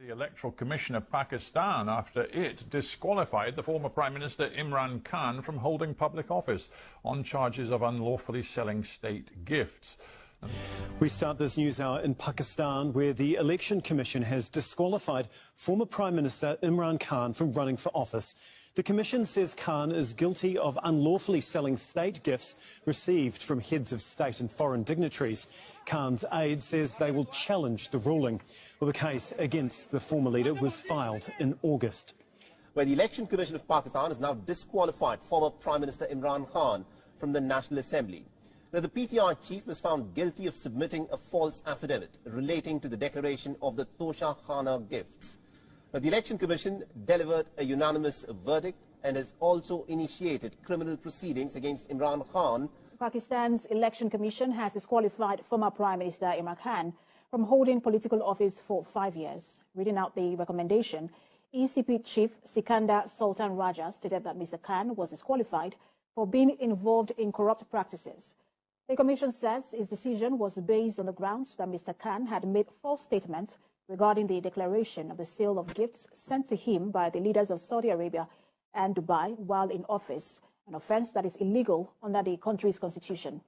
The Electoral Commission of Pakistan after it disqualified the former Prime Minister Imran Khan from holding public office on charges of unlawfully selling state gifts. We start this news hour in Pakistan, where the Election Commission has disqualified former Prime Minister Imran Khan from running for office. The Commission says Khan is guilty of unlawfully selling state gifts received from heads of state and foreign dignitaries. Khan's aide says they will challenge the ruling. Well, the case against the former leader was filed in August. Where the Election Commission of Pakistan has now disqualified former Prime Minister Imran Khan from the National Assembly. Now, the PTI chief was found guilty of submitting a false affidavit relating to the declaration of the Tosha Khana gifts. Now, the Election Commission delivered a unanimous verdict and has also initiated criminal proceedings against Imran Khan. Pakistan's Election Commission has disqualified former Prime Minister Imran Khan from holding political office for 5 years. Reading out the recommendation, ECP Chief Sikandar Sultan Raja stated that Mr. Khan was disqualified for being involved in corrupt practices. The Commission says its decision was based on the grounds that Mr. Khan had made false statements regarding the declaration of the sale of gifts sent to him by the leaders of Saudi Arabia and Dubai while in office, an offence that is illegal under the country's constitution.